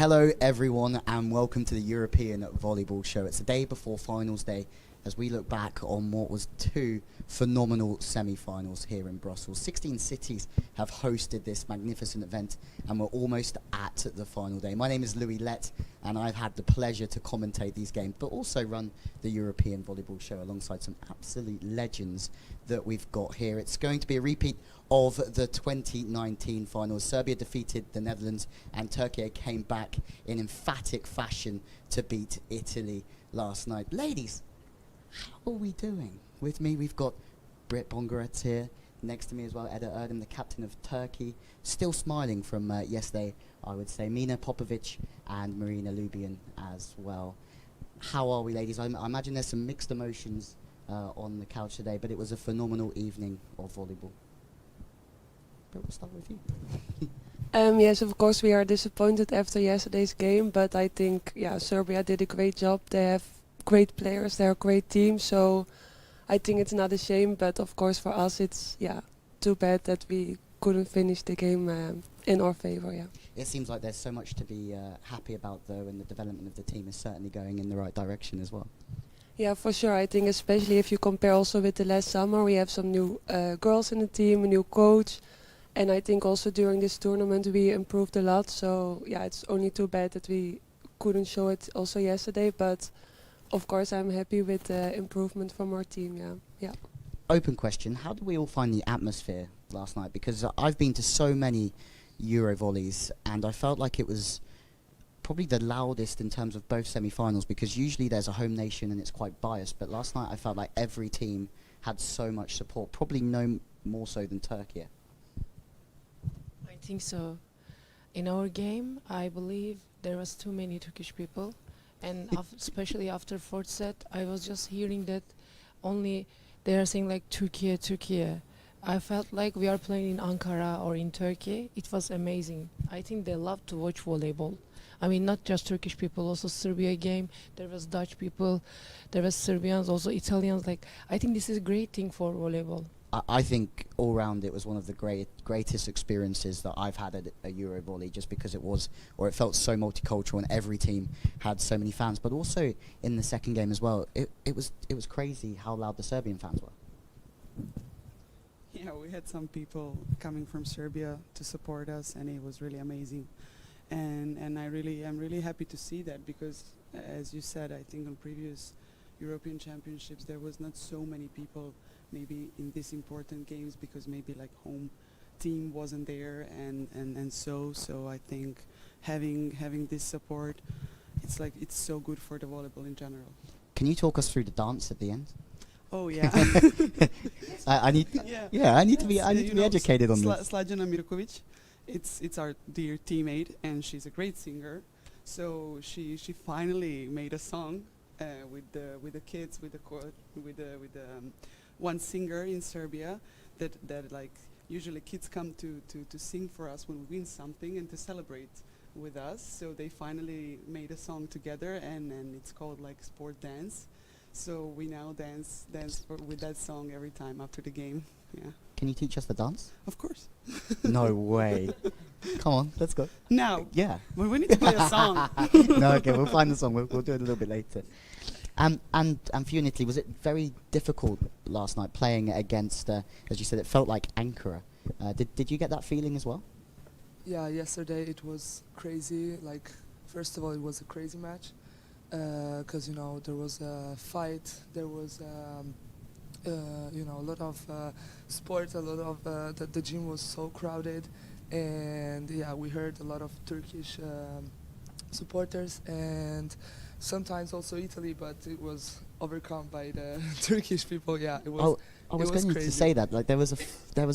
Hello everyone and welcome to the European Volleyball Show. It's the day before finals day as we look back on what was two phenomenal semi-finals here in Brussels. 16 cities have hosted this magnificent event and we're almost at the final day. My name is Louis Lett and I've had the pleasure to commentate these games but also run the European Volleyball Show alongside some absolute legends that we've got here. It's going to be a repeat of the 2019 finals. Serbia defeated the Netherlands and Turkey came back in emphatic fashion to beat Italy last night. Ladies, how are we doing? With me we've got Britt Bongaerts here, next to me as well Erdem, the captain of Turkey, still smiling from yesterday, I would say. Mina, Popovic and Marina, Lubian as well. How are we, ladies? I imagine there's some mixed emotions on the couch today, but it was a phenomenal evening of volleyball. But we'll start with you. Yes, of course we are disappointed after yesterday's game, but I think Serbia did a great job. They have great players, they're a great team, so I think it's not a shame, but of course for us it's too bad that we couldn't finish the game in our favor. It seems like there's so much to be happy about though, and the development of the team is certainly going in the right direction as well. Yeah, for sure. I think especially if you compare also with the last summer, we have some new girls in the team, a new coach, and I think also during this tournament we improved a lot, so it's only too bad that we couldn't show it also yesterday, but of course I'm happy with the improvement from our team. Open question, how did we all find the atmosphere last night? Because I've been to so many Euro volleys and I felt like it was probably the loudest in terms of both semi-finals, because usually there's a home nation and it's quite biased, but last night I felt like every team had so much support, probably no more so than Turkey. I think so. In our game, I believe there was too many Turkish people, and especially after fourth set, I was just hearing that only they are saying like Turkey, Turkey. I felt like we are playing in Ankara or in Turkey. It was amazing. I think they love to watch volleyball. I mean, not just Turkish people, also Serbia game. There was Dutch people, there was Serbians, also Italians. Like, I think this is a great thing for volleyball. I think all round it was one of the greatest experiences that I've had at a Euro volley, just because it felt so multicultural and every team had so many fans. But also in the second game as well, it was crazy how loud the Serbian fans were. Yeah, we had some people coming from Serbia to support us, and it was really amazing. And I'm really happy to see that, because as you said, I think on previous European Championships there was not so many people maybe in these important games, because maybe like home team wasn't there, and so I think having this support, it's so good for the volleyball in general. Can you talk us through the dance at the end? Oh yeah. I need to be educated on this. Slađana Mirković, it's our dear teammate, and she's a great singer. So she finally made a song with the kids, with the one singer in Serbia that like usually kids come to sing for us when we win something and to celebrate with us. So they finally made a song together, and it's called like Sport Dance. So we now dance with that song every time after the game. Yeah. Can you teach us the dance? Of course. No way. Come on, let's go. Now. Yeah. Well, we need to play a song. No, okay, we'll find the song. We'll do it a little bit later. And for you in Italy, was it very difficult last night playing against, as you said, it felt like Ankara. Did you get that feeling as well? Yeah, yesterday it was crazy. Like, first of all, it was a crazy match, because there was a fight, there was a lot of sports, a lot of the gym was so crowded, and we heard a lot of Turkish supporters and sometimes also Italy, but it was overcome by the Turkish people. Yeah, it was. I was going to say that, like there was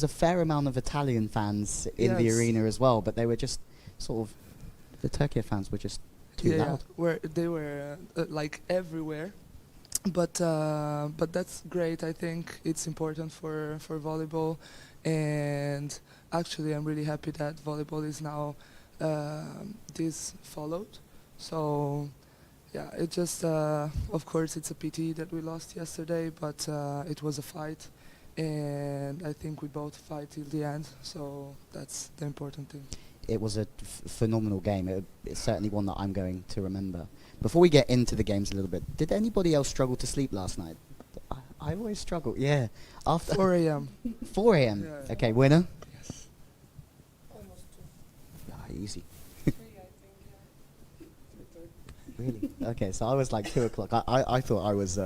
a fair amount of Italian fans in the arena as well, but they were just sort of, the Turkey fans were just too loud. They were like everywhere, but that's great. I think it's important for volleyball, and actually I'm really happy that volleyball is now this followed. So yeah, it just of course it's a pity that we lost yesterday, but it was a fight, and I think we both fight till the end, so that's the important thing. it was a phenomenal game. It's certainly one that I'm going to remember. Before we get into the games a little bit, did anybody else struggle to sleep last night? I always struggle. Yeah, after 4 a.m. 4 a.m. Yeah. Okay, winner. Yes. Almost two. Ah, easy. 3, I think. Really? Okay, so I was like 2 o'clock. I thought I was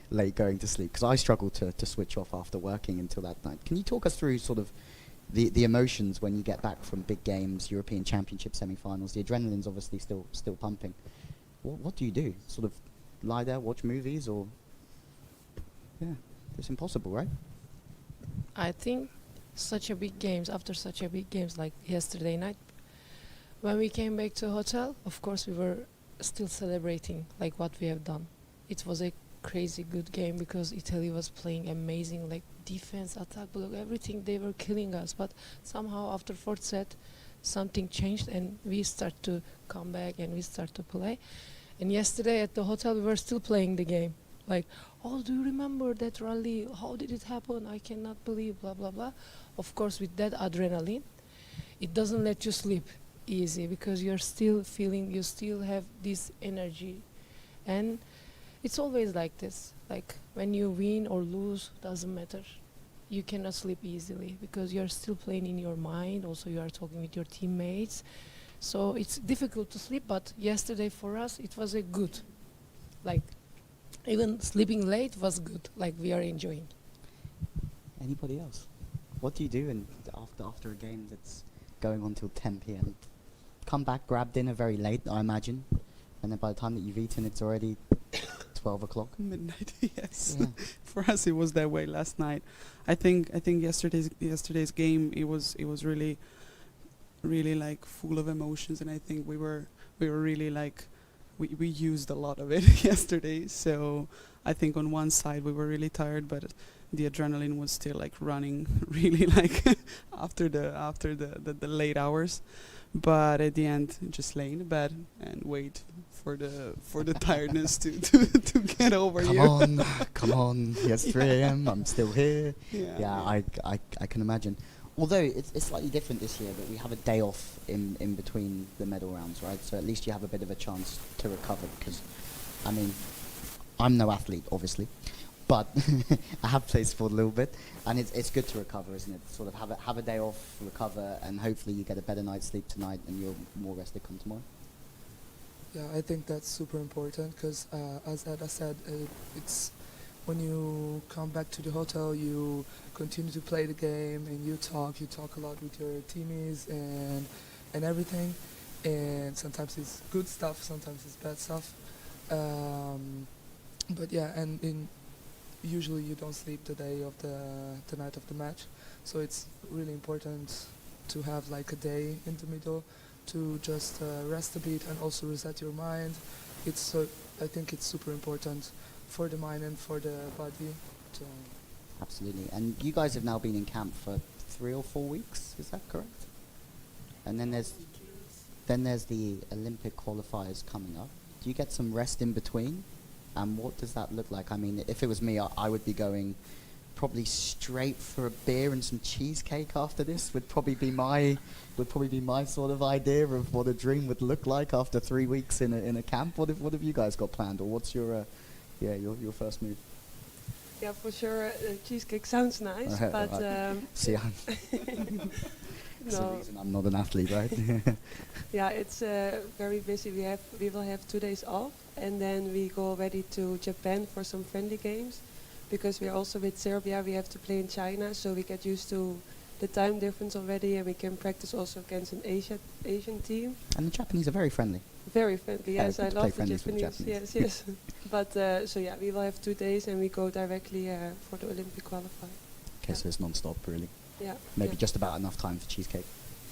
late going to sleep because I struggled to switch off after working until that night. Can you talk us through sort of the emotions when you get back from big games, European Championship semi-finals? The adrenaline's obviously still pumping. What do you do? Sort of lie there, watch movies, or yeah, it's impossible, right? I think such a big games, after such a big games like yesterday night, when we came back to hotel, of course we were still celebrating like what we have done. It was a crazy good game because Italy was playing amazing, like defense, attack, block, everything. They were killing us, but somehow after fourth set something changed and we start to come back and we start to play. And yesterday at the hotel we were still playing the game, like, oh, do you remember that rally, how did it happen, I cannot believe, blah blah blah. Of course with that adrenaline it doesn't let you sleep easy because you're still feeling, you still have this energy. And it's always like this, like when you win or lose, doesn't matter, you cannot sleep easily because you're still playing in your mind, also you are talking with your teammates, so it's difficult to sleep. But yesterday for us it was a good, like even sleeping late was good, like we are enjoying. Anybody else? What do you do after a game that's going on till 10 p.m.? Come back, grab dinner very late, I imagine, and then by the time that you've eaten, it's already 12 o'clock. Midnight, yes. Yeah. For us, it was that way last night. I think yesterday's game, it was really like full of emotions, and I think we were really like we used a lot of it yesterday. So I think on one side we were really tired, but the adrenaline was still like running really like after the late hours. But at the end, just lay in the bed and wait for the tiredness to get over you. Come on. Yes, 3 a.m. I'm still here. Yeah. I can imagine. Although it's slightly different this year, that we have a day off in between the medal rounds, right? So at least you have a bit of a chance to recover. Because, I mean, I'm no athlete, obviously, but I have played sport a little bit, and it's good to recover, isn't it? Sort of have a day off, recover, and hopefully you get a better night's sleep tonight, and you're more rested come tomorrow. Yeah, I think that's super important because, as Eda said, it's when you come back to the hotel, you continue to play the game and you talk a lot with your teammates and everything. And sometimes it's good stuff, sometimes it's bad stuff. But yeah, and usually you don't sleep the day of the night of the match, so it's really important to have like a day in the middle to just rest a bit and also reset your mind. I think it's super important for the mind and for the body. Absolutely. And you guys have now been in camp for 3 or 4 weeks, is that correct? And then there's the Olympic qualifiers coming up. Do you get some rest in between? And what does that look like? I mean, if it was me, I would be going probably straight for a beer and some cheesecake after this. Would probably be my sort of idea of what a dream would look like after 3 weeks in a camp. What have you guys got planned, or what's your first move? Yeah, for sure, cheesecake sounds nice, but See, that's the no. reason I'm not an athlete, right? Yeah, it's very busy. We will have 2 days off, and then we go already to Japan for some friendly games, because we are also with Serbia. We have to play in China, so we get used to the time difference already, and we can practice also against an Asian team. And the Japanese are very friendly. Very friendly, Yeah, yes. good I to love play the friendlies with Japanese. Japanese. Yes. But so yeah, we will have 2 days, and we go directly for the Olympic qualifier. Okay, so it's non-stop, really. Yeah. Maybe yeah. just about enough time for cheesecake.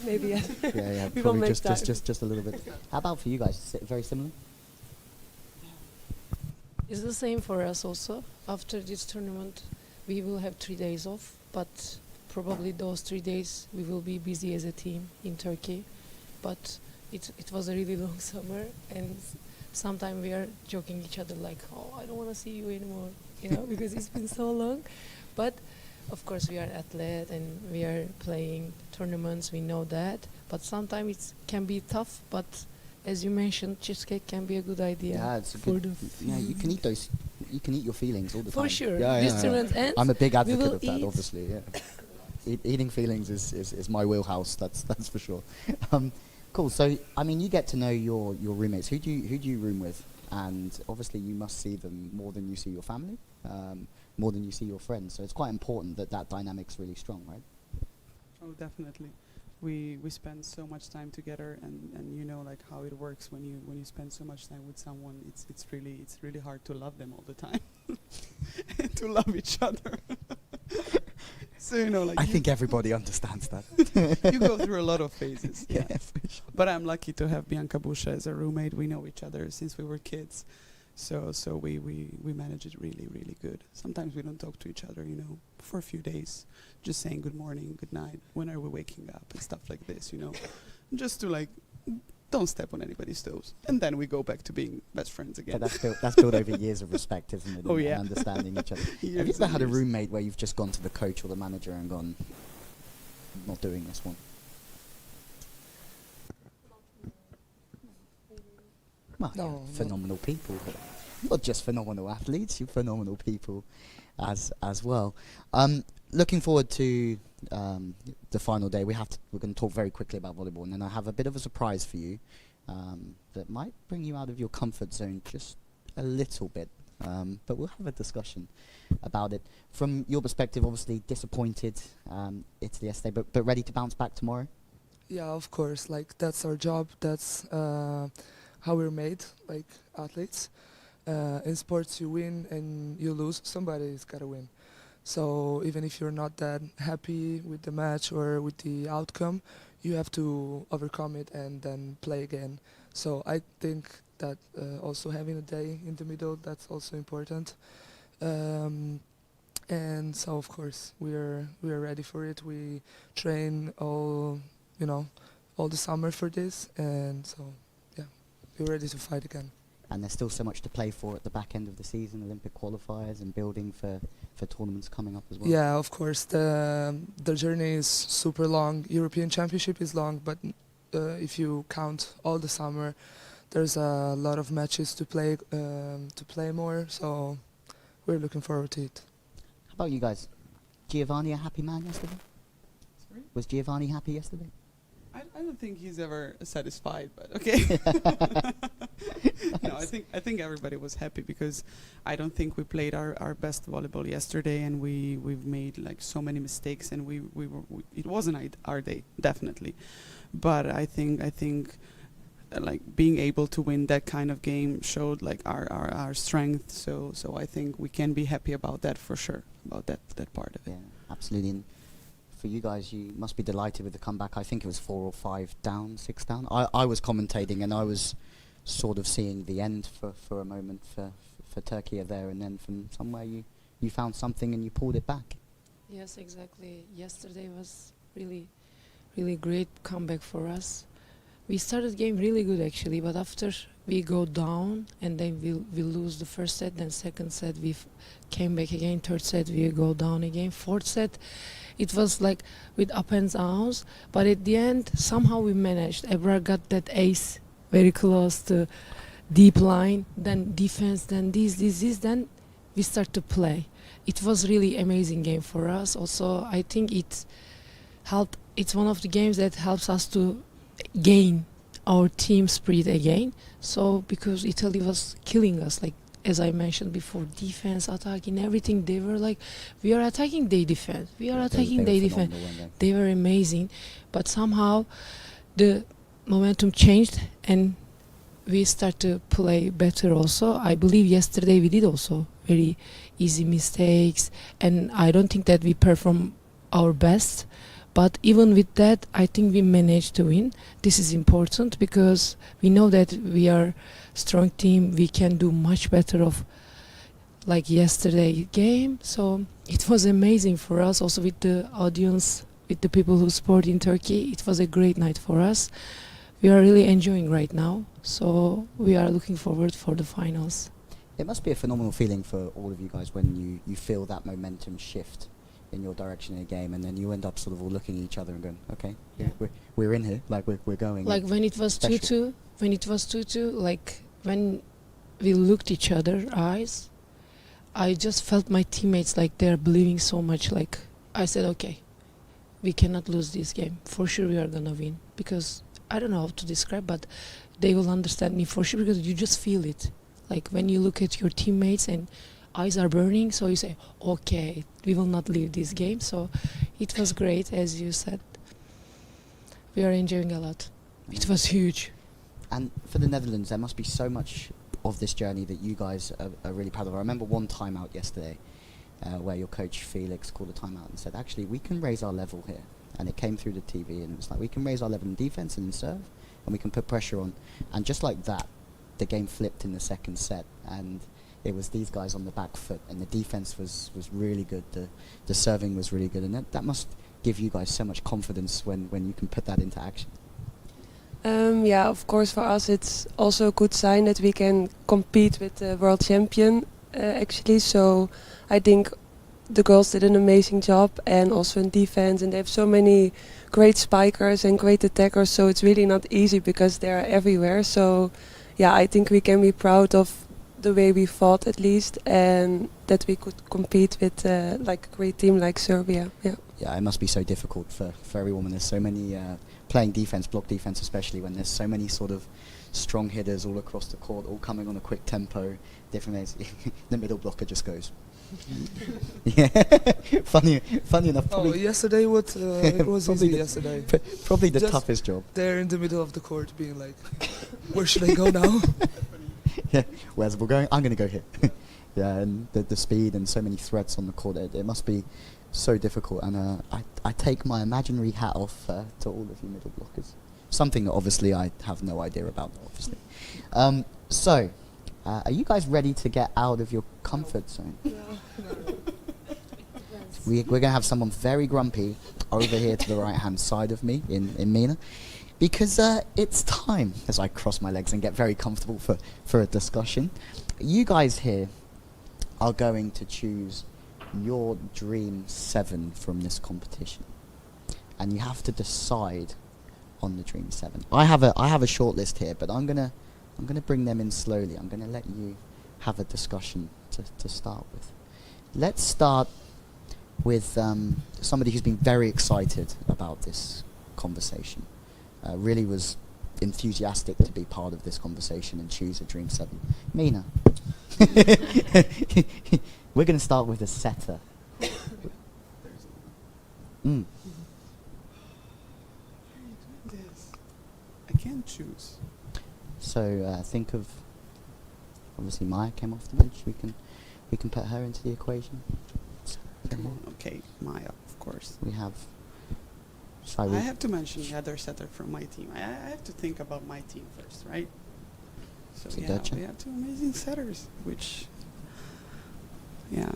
Maybe yes. Yeah, We will probably make just a little bit. How about for you guys? Is it very similar? It's the same for us also. After this tournament, we will have 3 days off, but probably those 3 days we will be busy as a team in Turkey. But it was a really long summer, and sometimes we are joking each other like, oh, I don't want to see you anymore, because it's been so long. But of course we are athlete and we are playing tournaments, we know that. but sometimes it can be tough. But as you mentioned, cheesecake can be a good idea. Yeah, it's a for good. the Yeah, you can eat those. You can eat your feelings all the time. for sure. Yeah, This yeah, yeah. tournament ends. I'm a big advocate will of that, eat. obviously. Yeah. Eating feelings is my wheelhouse. That's for sure. Cool. So I mean, you get to know your roommates. Who do you room with? And obviously, you must see them more than you see your family, more than you see your friends. So it's quite important that dynamic's really strong, right? Oh, definitely. We spend so much time together, and you know like how it works when you spend so much time with someone. It's really hard to love them all the time, and to love each other. So you know like I think everybody understands that. you go through a lot of phases. Yeah, for sure. But I'm lucky to have Bianca Busha as a roommate. We know each other since we were kids. So we manage it really good. Sometimes we don't talk to each other, you know, for a few days, just saying good morning, good night, when are we waking up and stuff like this, you know, just to like don't step on anybody's toes, and then we go back to being best friends again. But that's built over years of respect, isn't it? Oh, and yeah. understanding each other. Have you Years ever and had a years. roommate where you've just gone to the coach or the manager and gone, not doing this one? Well, No, yeah, no. phenomenal people. Not just phenomenal athletes, you're phenomenal people as well. Looking forward to the final day. We're going to talk very quickly about volleyball, and then I have a bit of a surprise for you that might bring you out of your comfort zone just a little bit. But we'll have a discussion about it. From your perspective, obviously disappointed Italy yesterday, but ready to bounce back tomorrow? Yeah, of course. Like that's our job. That's how we're made, like athletes. In sports, you win and you lose. Somebody's gotta win. So even if you're not that happy with the match or with the outcome, you have to overcome it and then play again. So I think that also having a day in the middle, that's also important. And so of course we are ready for it. We train all the summer for this, and so yeah, we're ready to fight again. And there's still so much to play for at the back end of the season, Olympic qualifiers and building for tournaments coming up as well. Yeah, of course. The journey is super long. European Championship is long, but if you count all the summer, there's a lot of matches to play more. So we're looking forward to it. How about you guys? Giovanni a happy man yesterday? Sorry? Was Giovanni happy yesterday? I don't think he's ever satisfied, but okay. No, I think everybody was happy because I don't think we played our best volleyball yesterday, and we've made like so many mistakes, and it wasn't our day, definitely. But I think like being able to win that kind of game showed like our strength. So I think we can be happy about that for sure, about that part of it. Yeah, absolutely. And for you guys, you must be delighted with the comeback. I think it was 4 or 5 down, 6 down. I was commentating, and I was sort of seeing the end for a moment for Turkey there, and then from somewhere you found something and you pulled it back. Yes, exactly. Yesterday was really great comeback for us. We started game really good actually, but after we go down and then we lose the first set, then second set we came back again, third set we go down again, fourth set it was like with up and downs, but at the end somehow we managed. Ebrar got that ace very close to deep line, then defense, then this, then we start to play. It was really amazing game for us. Also, I think it helped. It's one of the games that helps us to gain our team spirit again. So because Italy was killing us, like as I mentioned before, defense, attacking, everything. They were like, we are attacking, they defend. We are attacking, they defend. They were amazing, but somehow the momentum changed and we start to play better also. I believe yesterday we did also very easy mistakes, and I don't think that we performed our best. But even with that, I think we managed to win. This is important because we know that we are strong team. We can do much better of like yesterday game. So it was amazing for us also with the audience, with the people who support in Turkey. It was a great night for us. We are really enjoying right now. So we are looking forward for the finals. It must be a phenomenal feeling for all of you guys when you feel that momentum shift in your direction in a game, and then you end up sort of all looking at each other and going, okay, Yeah. we're in here, like we're going. Like when it was Special. 2-2, like when we looked each other eyes, I just felt my teammates like they're believing so much. Like I said, okay, we cannot lose this game. For sure we are gonna win. Because I don't know how to describe, but they will understand me for sure because you just feel it. Like when you look at your teammates and eyes are burning, so you say, okay, we will not leave this game. So it was great, as you said. We are enjoying a lot. It was huge. And for the Netherlands, there must be so much of this journey that you guys are really proud of. I remember one timeout yesterday where your coach Felix called a timeout and said, actually, we can raise our level here. And it came through the TV, and it was like, we can raise our level in defense and in serve, and we can put pressure on. And just like that, the game flipped in the second set, and it was these guys on the back foot, and the defense was really good. The serving was really good, and that must give you guys so much confidence when you can put that into action. Yeah, of course, for us it's also a good sign that we can compete with the world champion, actually. So I think the girls did an amazing job, and also in defense, and they have so many great spikers and great attackers, so it's really not easy because they are everywhere. So yeah, I think we can be proud of the way we fought, at least, and that we could compete with like a great team like Serbia. Yeah, it must be so difficult for every woman. There's so many playing defense, block defense especially, when there's so many sort of strong hitters all across the court, all coming on a quick tempo, different ways. The middle blocker just goes. Yeah, funny enough. Oh, yesterday it was Probably easy the- yesterday. Probably the Just toughest job. There in the middle of the court being like, where should I go now? Yeah, where's the ball going? I'm going to go here. Yeah, and the speed and so many threats on the court, it must be so difficult. And I take my imaginary hat off to all of you middle blockers. Something that obviously I have no idea about, obviously. So, are you guys ready to get out of your comfort zone? We're going to have someone very grumpy over here to the right-hand side of me in Mina. Because it's time, as I cross my legs and get very comfortable for a discussion. You guys here are going to choose your dream 7 from this competition. And you have to decide on the dream 7. I have a short list here, but I'm gonna bring them in slowly. I'm gonna let you have a discussion to start with. Let's start with somebody who's been very excited about this conversation. Really was enthusiastic to be part of this conversation and choose a dream 7. Mina. We're going to start with a setter. Mm. This. I can't choose. So think of, obviously Maya came off the bench. We can put her into the equation. Come on, okay, Maya, of course. We have. I have to mention the other setter from my team. I have to think about my team first, right? So So yeah, Dacia. we have 2 amazing setters, which, yeah,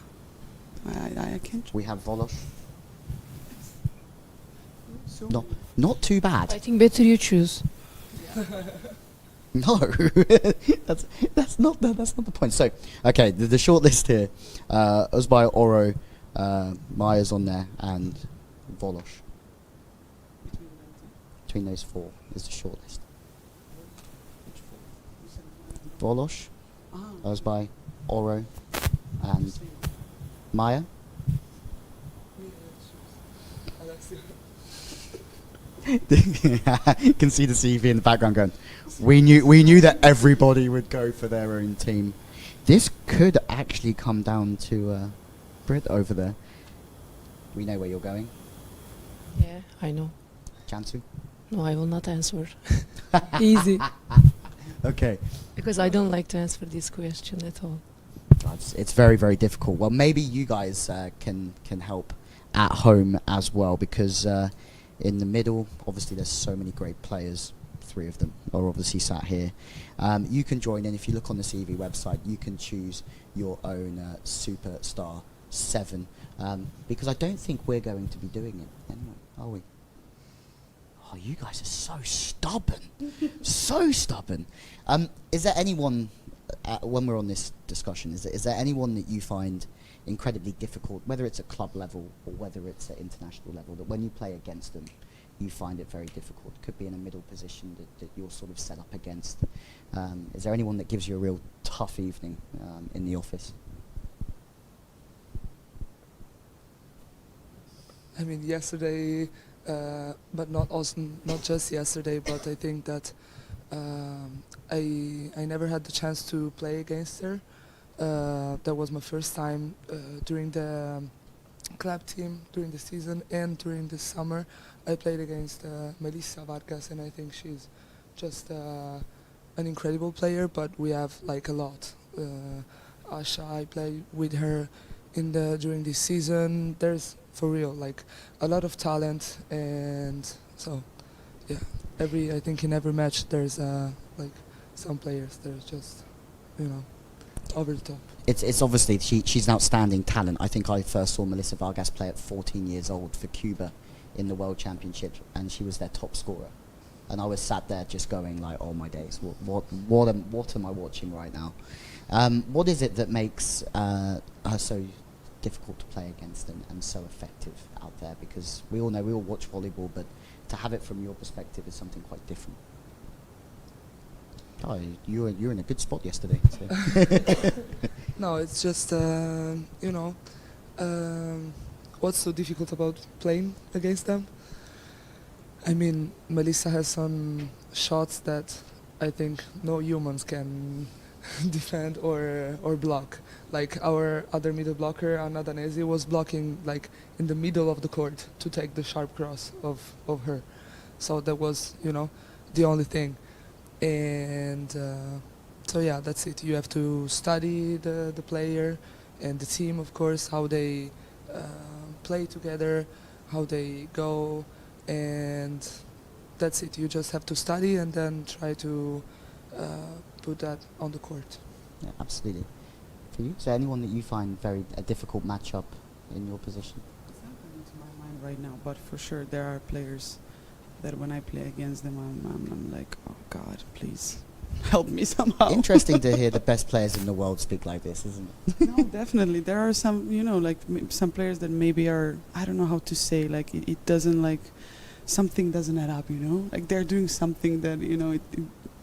I can't. We have Volosh. So No, not too bad. I think better you choose. No, that's not the point. So, okay, the short list here, Uzbay, Oro, Maya's on there, and Volosh. Between those 4 is the short list. Volosh, Uzbay, Oro, and Maya. You can see the CV in the background going, we knew that everybody would go for their own team. This could actually come down to Britt over there. We know where you're going. Yeah, I know. Jansu? No, I will not answer. Easy. Okay. Because I don't like to answer this question at all. It's very, very difficult. Well, maybe you guys can help at home as well, because in the middle, obviously there's so many great players. 3 of them are obviously sat here. You can join in. If you look on the CV website, you can choose your own Superstar 7, because I don't think we're going to be doing it anyway, are we? Oh, you guys are so stubborn. So stubborn. Is there anyone, when we're on this discussion, is there anyone that you find incredibly difficult, whether it's at club level or whether it's at international level, that when you play against them, you find it very difficult? Could be in a middle position that you're sort of set up against. Is there anyone that gives you a real tough evening in the office? I mean, yesterday, but not just yesterday, but I think that I never had the chance to play against her. That was my first time during the club team, during the season, and during the summer. I played against Melissa Vargas, and I think she's just an incredible player, but we have like a lot. Asha, I played with her during this season. There's for real like a lot of talent, and so yeah, I think in every match there's like some players that are just, you know, over the top. It's obviously she's an outstanding talent. I think I first saw Melissa Vargas play at 14 years old for Cuba in the World Championship, and she was their top scorer. And I was sat there just going like, oh my days, what am I watching right now? What is it that makes her so difficult to play against and so effective out there? Because we all know, we all watch volleyball, but to have it from your perspective is something quite different. Oh, you're in a good spot yesterday. So. No, it's just you know, what's so difficult about playing against them? I mean, Melissa has some shots that I think no humans can defend or block. Like our other middle blocker, Anna Danesi, was blocking like in the middle of the court to take the sharp cross of her. So that was, you know, the only thing. And so yeah, that's it. You have to study the player and the team, of course, how they play together, how they go, and that's it. You just have to study and then try to put that on the court. Yeah, absolutely. For you, is there anyone that you find a difficult matchup in your position? It's not coming to my mind right now, but for sure there are players that when I play against them, I'm like, oh God, please help me somehow. Interesting to hear the best players in the world speak like this, isn't it? No, definitely. There are some, you know, like some players that maybe are, I don't know how to say, like it doesn't like, something doesn't add up, you know? Like they're doing something that, you know, it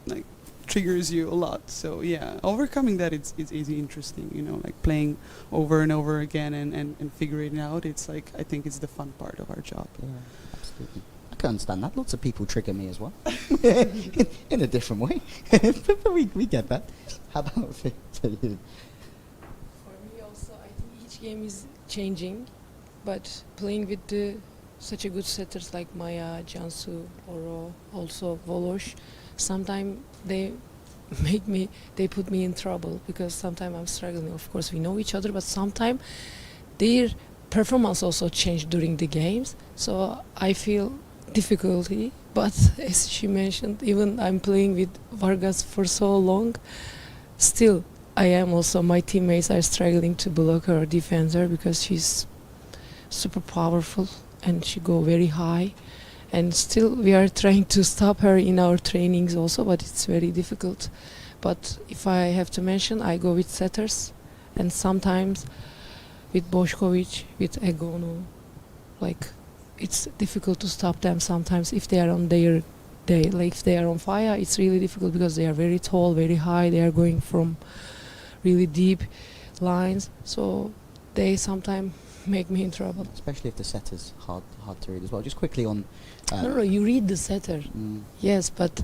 like triggers you a lot. So yeah, overcoming that, it's easy, interesting, you know, like playing over and over again and figuring it out. It's like, I think it's the fun part of our job. Yeah, absolutely. I can understand that. Lots of people trigger me as well, in a different way. But we get that. How about for you? For me also, I think each game is changing, but playing with such a good setters like Maya, Cansu, or also Volosh, sometimes they put me in trouble because sometimes I'm struggling. Of course, we know each other, but sometimes their performance also changed during the games, so I feel difficulty. But as she mentioned, even I'm playing with Vargas for so long, still I am also, my teammates are struggling to block her, defend her, because she's super powerful and she go very high, and still we are trying to stop her in our trainings also, but it's very difficult. But if I have to mention, I go with setters, and sometimes with Bošković, with Egonu, like it's difficult to stop them sometimes if they are on their day. Like if they are on fire, it's really difficult because they are very tall, very high. They are going from really deep lines, so they sometimes make me in trouble. Especially if the setter's hard to read as well. Just quickly on... No, you read the setter. Yes, but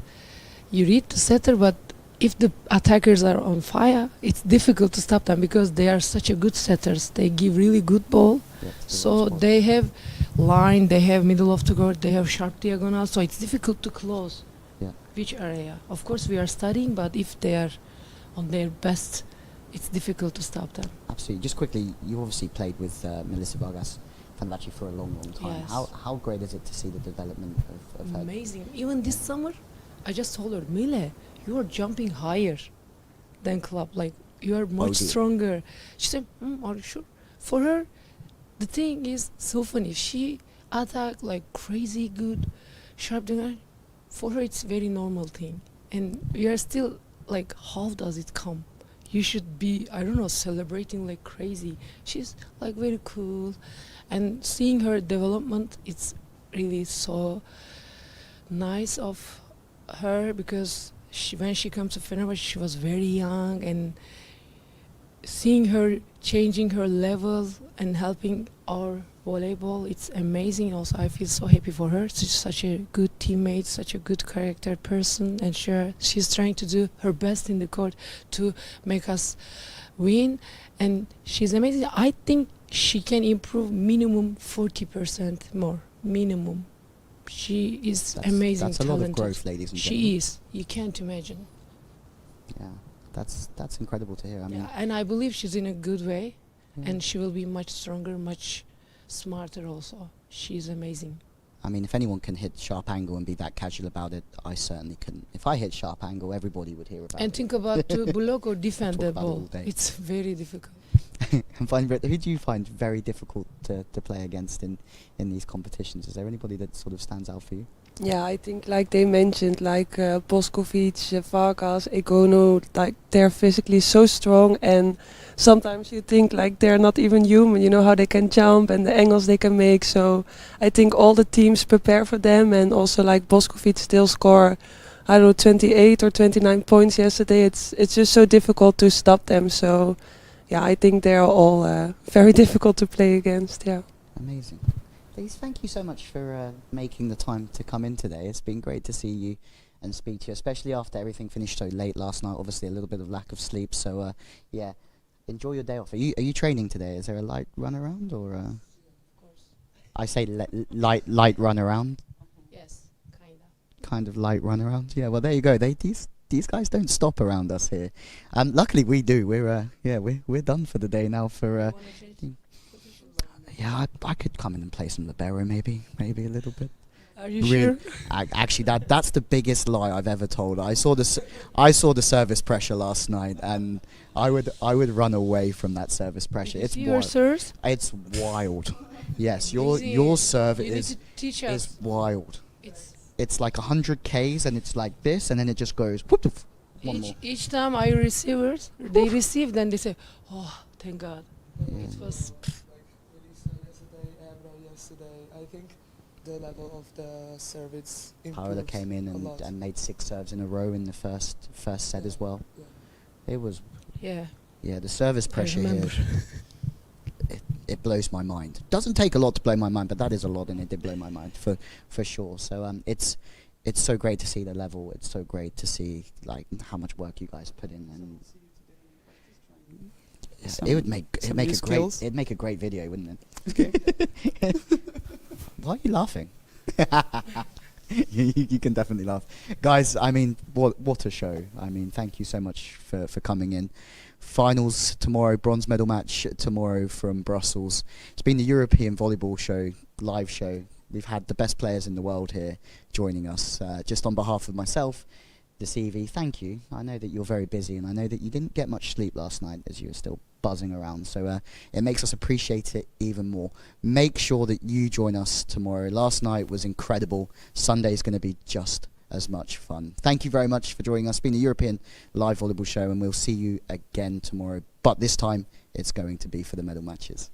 you read the setter, but if the attackers are on fire, it's difficult to stop them because they are such a good setters. They give really good ball. Yeah, So they have line, they have middle of the court, they have sharp diagonal, so it's difficult to close which area. Of course we are studying, but if they are on their best, it's difficult to stop them. Absolutely. Just quickly, you obviously played with Melissa Vargas Fenerbahce for a long time. Yes. How great is it to see the development of her? Amazing. Even this summer, I just told her, Mile, you are jumping higher than club. Like, you are much stronger. She said, are you sure? For her, the thing is so funny. She attack like crazy good, sharp diagonal. For her, it's very normal thing. And we are still like, how does it come? you should be, I don't know, celebrating like crazy. She's like very cool, and seeing her development, it's really so nice of her, because when she comes to Fenerbahce, she was very young, and seeing her changing her level and helping our volleyball, it's amazing. Also, I feel so happy for her. She's such a good teammate, such a good character person, and she's trying to do her best in the court to make us win, and she's amazing. I think she can improve minimum 40% more, minimum. She is amazing, That's a talented. lot of growth, ladies and gentlemen. She is. You can't imagine. Yeah, that's incredible to hear. I mean, Yeah, and I believe she's in a good way, yeah. and she will be much stronger, much smarter also. She's amazing. I mean, if anyone can hit sharp angle and be that casual about it, I certainly couldn't. If I hit sharp angle, everybody would hear about And it. think about to block or defend Talk the about it all ball. day. It's very difficult. And finally, Britt, who do you find very difficult to play against in these competitions? Is there anybody that sort of stands out for you? Yeah, I think like they mentioned, like Popovic, Vargas, Egono, like they're physically so strong, and sometimes you think like they're not even human, you know how they can jump and the angles they can make. So I think all the teams prepare for them, and also like Boskovic still score, I don't know, 28 or 29 points yesterday. It's just so difficult to stop them. So yeah, I think they're all very difficult to play against. Yeah. Amazing. Please, thank you so much for making the time to come in today. It's been great to see you and speak to you, especially after everything finished so late last night. Obviously, a little bit of lack of sleep. So, yeah, enjoy your day off. Are you training today? Is there a light run around or? Of course. I say light run around. Yes, kinda. Kind of light run around. Yeah. Well, there you go. These guys don't stop around us here. Luckily, we do. We're done for the day now. For You wanna change position? yeah, I could come in and play some libero, maybe a little bit. Are you sure? Actually, that's the biggest lie I've ever told. I saw the service pressure last night, and I would run away from that service pressure. It's See your wild. serves? It's wild. Yes, your Easy. serve You need is to teach us. is wild. It's It's like 100 Ks, and it's like this, and then it just goes. Whoop, whoop, one more. each time I receivers, they receive, then they say, "Oh, thank God." Yeah. It was What you said yesterday, yesterday, I think the level of the service Paola improved came in a lot. and made 6 serves in a row in the first set as well. Yeah. It was yeah. the service pressure here. remember. It blows my mind. Doesn't take a lot to blow my mind, but that is a lot, and it did blow my mind for sure. So it's so great to see the level. It's so great to see like how much work you guys put in, and it would make it'd make a great video, wouldn't it? Why are you laughing? you can definitely laugh, guys. I mean, what a show! I mean, thank you so much for coming in. Finals tomorrow, bronze medal match tomorrow from Brussels. It's been the European Volleyball show, live show. We've had the best players in the world here joining us. Just on behalf of myself, the CV, thank you. I know that you're very busy, and I know that you didn't get much sleep last night as you were still buzzing around. So it makes us appreciate it even more. Make sure that you join us tomorrow. Last night was incredible. Sunday's going to be just as much fun. Thank you very much for joining us. It's been a European live volleyball show, and we'll see you again tomorrow. But this time, it's going to be for the medal matches.